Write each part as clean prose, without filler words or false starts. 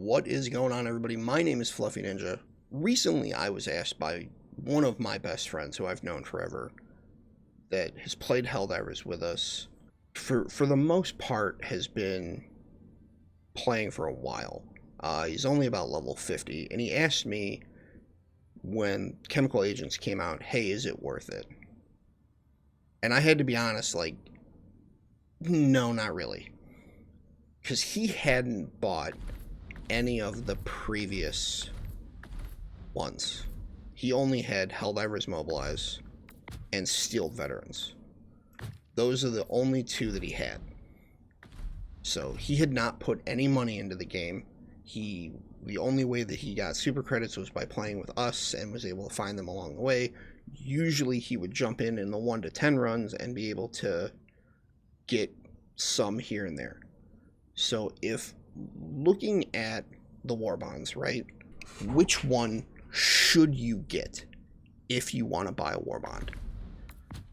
What is going on, everybody? My name is Fluffy Ninja. Recently, I was asked by one of my best friends who I've known forever that has played Helldivers with us, for the most part, has been playing for a while. He's only about level 50, and he asked me when Chemical Agents came out, hey, is it worth it? And I had to be honest, like, no, not really. Because he hadn't bought any of the previous ones. He only had Helldivers Mobilize and Steel Veterans. Those are the only two that he had. So he had not put any money into the game. The only way that he got super credits was by playing with us and was able to find them along the way. Usually he would jump in the 1 to 10 runs and be able to get some here and there. So if looking at the Warbonds, right, which one should you get if you want to buy a Warbond?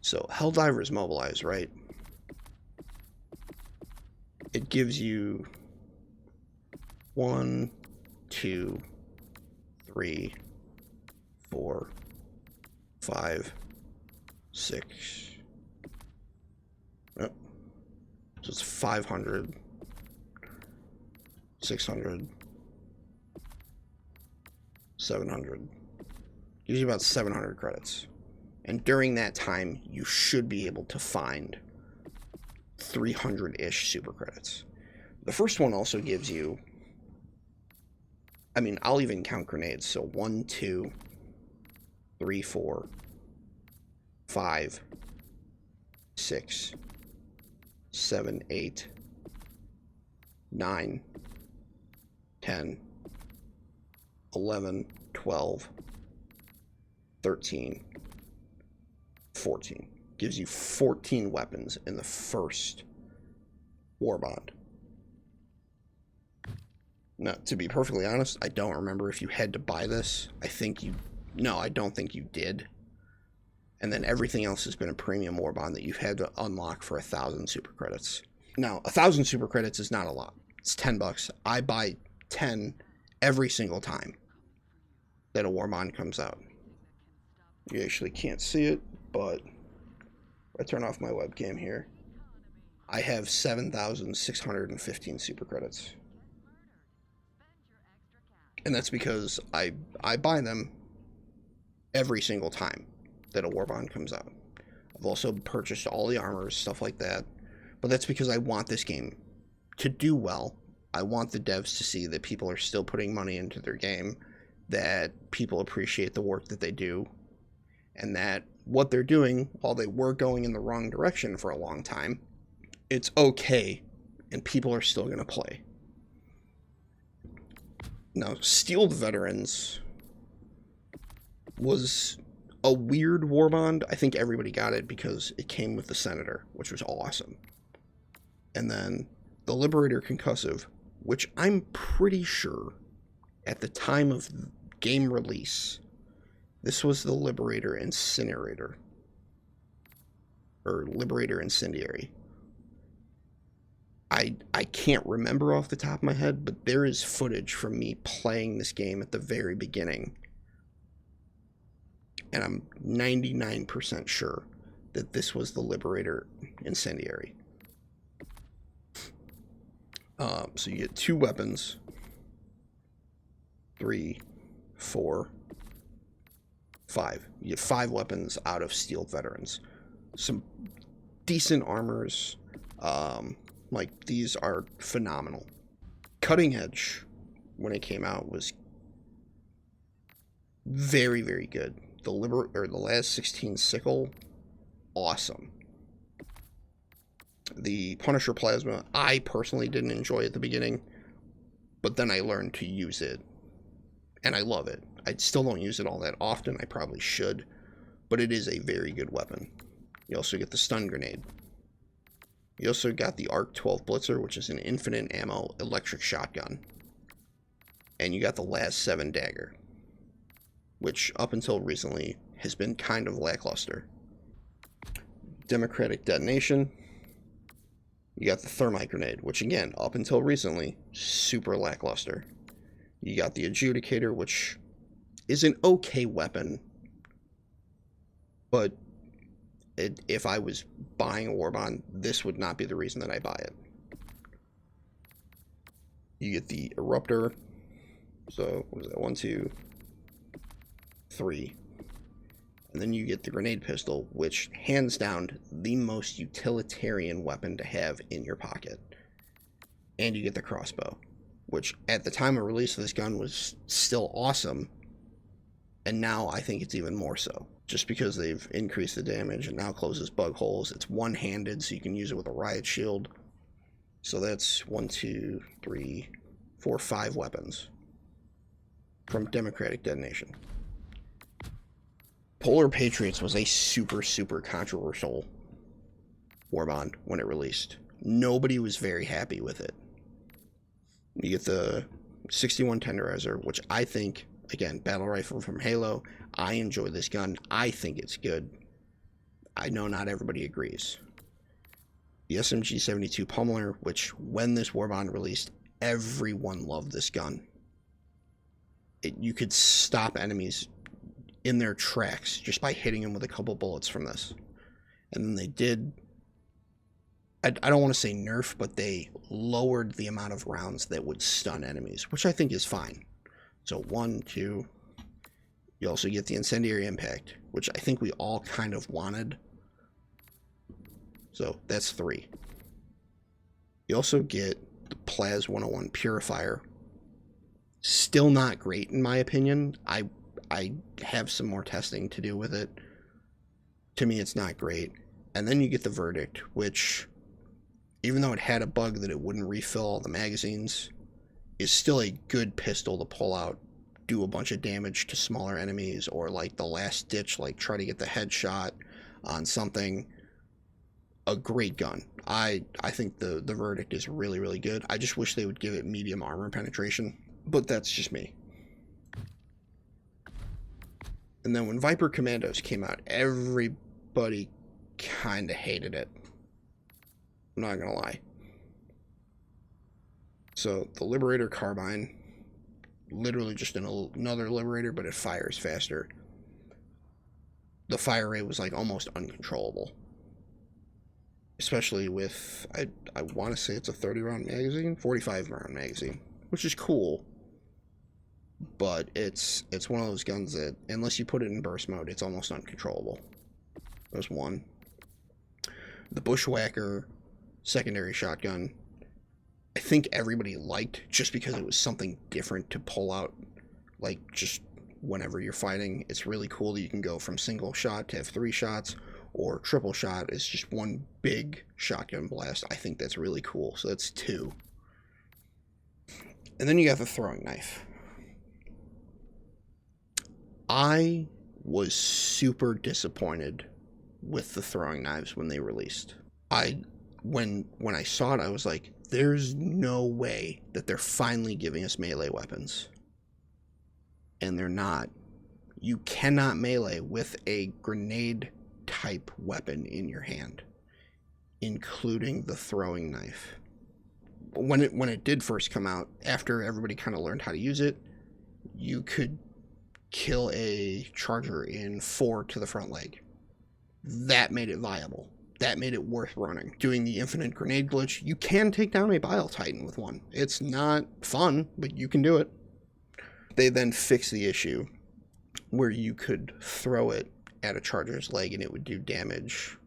So Helldivers Mobilize, right? It gives you 1, 2, 3, 4, 5, 6. Oh, so it's 500. 600, 700, gives you about 700 credits. And during that time, you should be able to find 300-ish super credits. The first one also gives you, I mean, I'll even count grenades. So 1, 2, 3, 4, 5, 6, 7, 8, 9, 10, 11, 12, 13, 14. Gives you 14 weapons in the first Warbond. Now, to be perfectly honest, I don't remember if you had to buy this. No, I don't think you did. And then everything else has been a premium Warbond that you've had to unlock for 1,000 super credits. Now, 1,000 super credits is not a lot. It's $10. I buy 10 every single time that a Warbond comes out. You actually can't see it, but if I turn off my webcam here, I have 7,615 super credits. And that's because I buy them every single time that a Warbond comes out. I've also purchased all the armors, stuff like that, but that's because I want this game to do well. I want the devs to see that people are still putting money into their game, that people appreciate the work that they do, and that what they're doing, while they were going in the wrong direction for a long time, it's okay, and people are still going to play. Now, Steel Veterans was a weird Warbond. I think everybody got it because it came with the Senator, which was awesome. And then the Liberator Concussive, which I'm pretty sure at the time of game release, this was the Liberator Incinerator. Or Liberator Incendiary. I can't remember off the top of my head, but there is footage from me playing this game at the very beginning. And I'm 99% sure that this was the Liberator Incendiary. So you get 2 weapons, 3, 4, 5. You get 5 weapons out of Steel Veterans. Some decent armors. Like, these are phenomenal. Cutting Edge, when it came out, was very, very good. The last 16 Sickle, awesome. The Punisher Plasma, I personally didn't enjoy at the beginning, but then I learned to use it, and I love it. I still don't use it all that often. I probably should, but it is a very good weapon. You also get the Stun Grenade. You also got the Arc 12 Blitzer, which is an infinite ammo electric shotgun. And you got the Last 7 Dagger, which up until recently has been kind of lackluster. Democratic Detonation. You got the Thermite Grenade, which again, up until recently, super lackluster. You got the Adjudicator, which is an okay weapon, but if I was buying a Warbond, this would not be the reason that I buy it. You get the Eruptor. So, what is that? 1, 2, 3. And then you get the Grenade Pistol, which, hands down, the most utilitarian weapon to have in your pocket. And you get the Crossbow, which, at the time of release of this gun, was still awesome. And now I think it's even more so. Just because they've increased the damage and now closes bug holes. It's one-handed, so you can use it with a Riot Shield. So that's 1, 2, 3, 4, 5 weapons from Democratic Detonation. Polar Patriots was a super, super controversial Warbond when it released. Nobody was very happy with it. You get the 61 Tenderizer, which I think, again, battle rifle from Halo. I enjoy this gun. I think it's good. I know not everybody agrees. The SMG-72 Pummeler, which when this Warbond released, everyone loved this gun. You could stop enemies in their tracks just by hitting them with a couple bullets from this. And then they did, I don't want to say nerf, but they lowered the amount of rounds that would stun enemies, which I think is fine. So 1, 2, you also get the Incendiary Impact, which I think we all kind of wanted. So that's 3. You also get the Plaz 101 Purifier. Still not great in my opinion. I have some more testing to do with it. To me, it's not great. And then you get the Verdict, which, even though it had a bug that it wouldn't refill all the magazines, is still a good pistol to pull out, do a bunch of damage to smaller enemies, or like the last ditch, like try to get the headshot on something. A great gun. I think the Verdict is really, really good. I just wish they would give it medium armor penetration, but that's just me. And then when Viper Commandos came out, everybody kind of hated it. I'm not gonna lie. So the Liberator Carbine, literally just another Liberator, but it fires faster. The fire rate was like almost uncontrollable. Especially with, I want to say it's a 30 round magazine, 45 round magazine, which is cool. But it's one of those guns that, unless you put it in burst mode, it's almost uncontrollable. There's one. The Bushwhacker secondary shotgun, I think everybody liked just because it was something different to pull out, like, just whenever you're fighting. It's really cool that you can go from single shot to have 3 shots, or triple shot is just one big shotgun blast. I think that's really cool. So that's 2. And then you got the throwing knife. I was super disappointed with the throwing knives when they released. When I saw it, I was like, there's no way that they're finally giving us melee weapons. And they're not. You cannot melee with a grenade type weapon in your hand, including the throwing knife. When it did first come out, after everybody kind of learned how to use it, you could kill a charger in 4 to the front leg. That made it viable. That made it worth running. Doing the infinite grenade glitch, you can take down a Bile Titan with one. It's not fun, but you can do it. They then fixed the issue where you could throw it at a charger's leg and it would do damage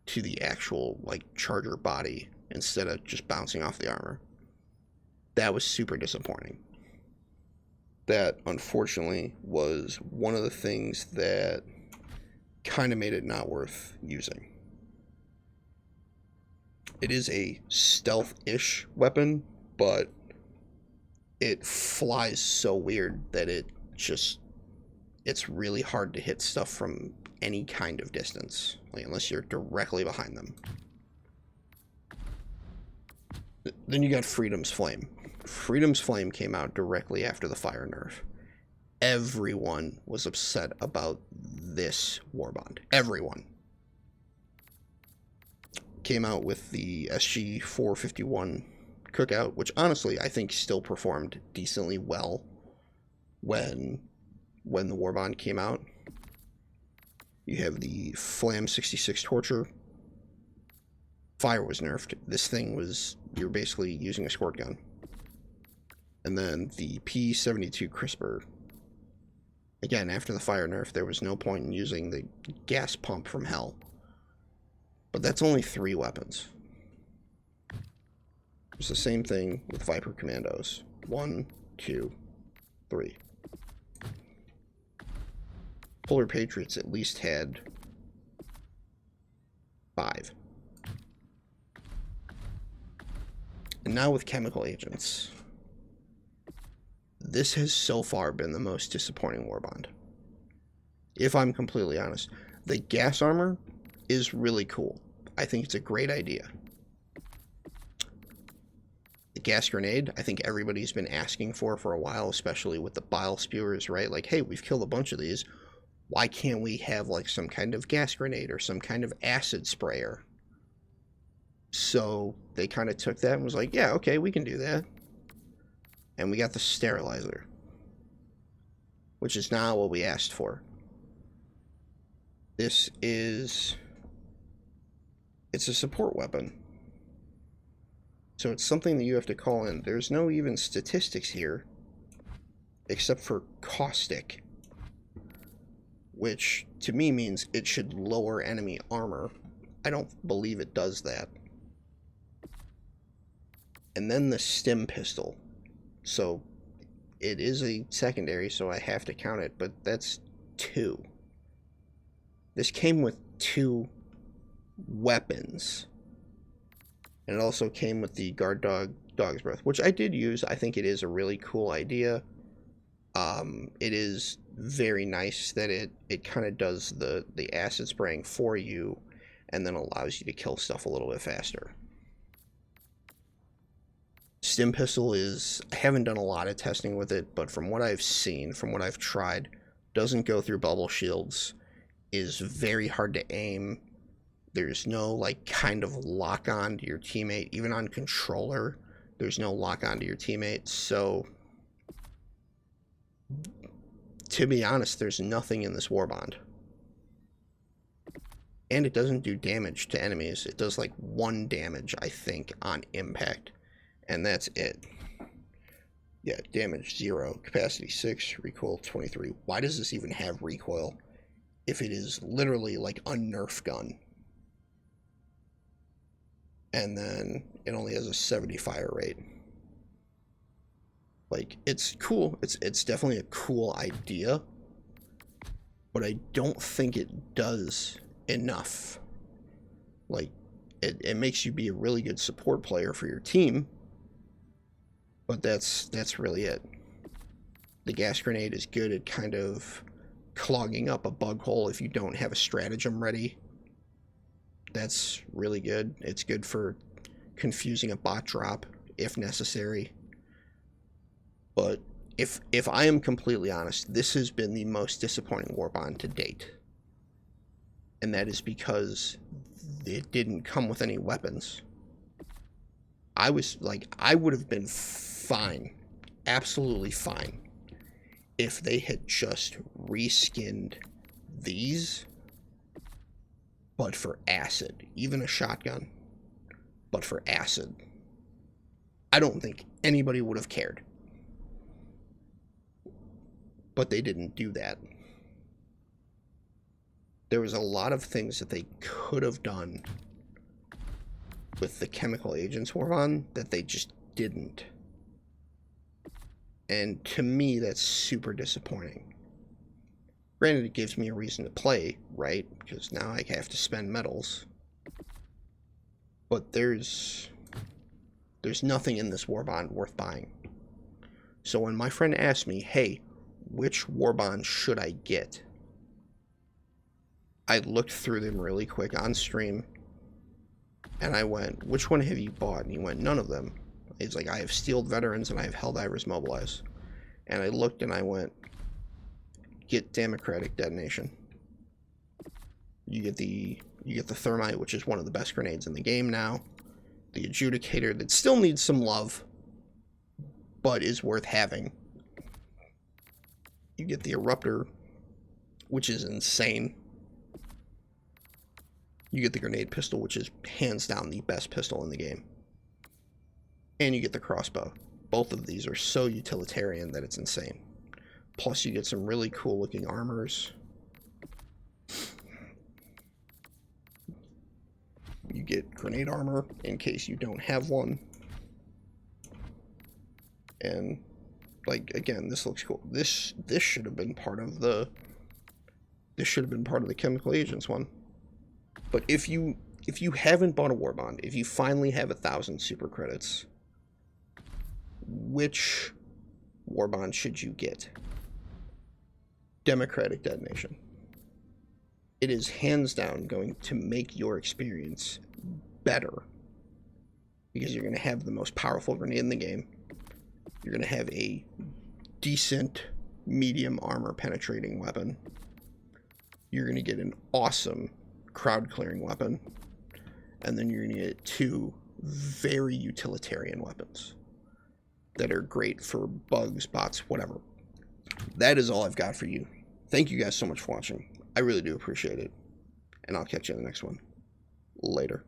to the actual, like, charger body instead of just bouncing off the armor. That was super disappointing. That, unfortunately, was one of the things that kind of made it not worth using. It is a stealth-ish weapon, but it flies so weird that it's really hard to hit stuff from any kind of distance, like, unless you're directly behind them. Then you got Freedom's Flame. Freedom's Flame came out directly after the fire nerf. Everyone was upset about this Warbond. Everyone. Came out with the SG-451 Cookout, which honestly I think still performed decently well when the Warbond came out. You have the Flam 66 Torture. Fire was nerfed. This thing was, you're basically using a squirt gun. And then the P72 Crisper. Again, after the fire nerf, there was no point in using the gas pump from Hell. But that's only 3 weapons. It's the same thing with Viper Commandos. 1, 2, 3. Polar Patriots at least had 5. And now with chemical agents, this has so far been the most disappointing Warbond. If I'm completely honest, the gas armor is really cool. I think it's a great idea. The gas grenade, I think everybody's been asking for a while, especially with the bile spewers, right? Like, hey, we've killed a bunch of these. Why can't we have like some kind of gas grenade or some kind of acid sprayer? So they kind of took that and was like, yeah, okay, we can do that. And we got the sterilizer, which is not what we asked for. This is, it's a support weapon. So it's something that you have to call in. There's no even statistics here, except for caustic, which to me means it should lower enemy armor. I don't believe it does that. And then the stim pistol. So it is a secondary, so I have to count it, but that's 2. This came with 2 weapons. And it also came with the Guard Dog's Breath, which I did use. I think it is a really cool idea. It is very nice that it kind of does the acid spraying for you and then allows you to kill stuff a little bit faster. Stim pistol is, I haven't done a lot of testing with it, but from what I've seen, from what I've tried, doesn't go through bubble shields, is very hard to aim. There's no like kind of lock on to your teammate. Even on controller, there's no lock on to your teammate. So to be honest, there's nothing in this Warbond. And it doesn't do damage to enemies. It does like 1 damage, I think, on impact. And that's it. Yeah, damage 0, capacity 6, recoil 23. Why does this even have recoil if it is literally like a Nerf gun? And then it only has a 70 fire rate. Like, it's cool. It's definitely a cool idea. But I don't think it does enough. Like, it makes you be a really good support player for your team. But that's really it. The gas grenade is good at kind of clogging up a bug hole if you don't have a stratagem ready. That's really good. It's good for confusing a bot drop if necessary. But if I am completely honest, this has been the most disappointing Warbond to date. And that is because it didn't come with any weapons. I would have been fine, absolutely fine, if they had just reskinned these, but for acid. Even a shotgun, but for acid. I don't think anybody would have cared. But they didn't do that. There was a lot of things that they could have done with the chemical agents Warbond that they just didn't. And to me, that's super disappointing. Granted, it gives me a reason to play, right? Because now I have to spend medals. But there's nothing in this Warbond worth buying. So when my friend asked me, hey, which Warbond should I get? I looked through them really quick on stream. And I went, which one have you bought? And he went, none of them. He's like, I have Steeled Veterans and I have Helldivers Mobilize. And I looked and I went, get Democratic Detonation. You get the Thermite, which is one of the best grenades in the game now. the Adjudicator that still needs some love, but is worth having. You get the Eruptor, which is insane. You get the Grenade Pistol, which is hands down the best pistol in the game. And you get the Crossbow. Both of these are so utilitarian that it's insane. Plus you get some really cool looking armors. You get grenade armor in case you don't have one. And like, again, this looks cool. This should have been part of the Chemical Agents one. But if you haven't bought a Warbond, if you finally have 1,000 super credits, which Warbond should you get? Democratic Detonation. It is hands down going to make your experience better, because you're going to have the most powerful grenade in the game. You're going to have a decent medium armor penetrating weapon. You're going to get an awesome crowd clearing weapon, and then you're going to get 2 very utilitarian weapons that are great for bugs, bots, whatever. That is all I've got for you. Thank you guys so much for watching. I really do appreciate it. And I'll catch you in the next one. Later.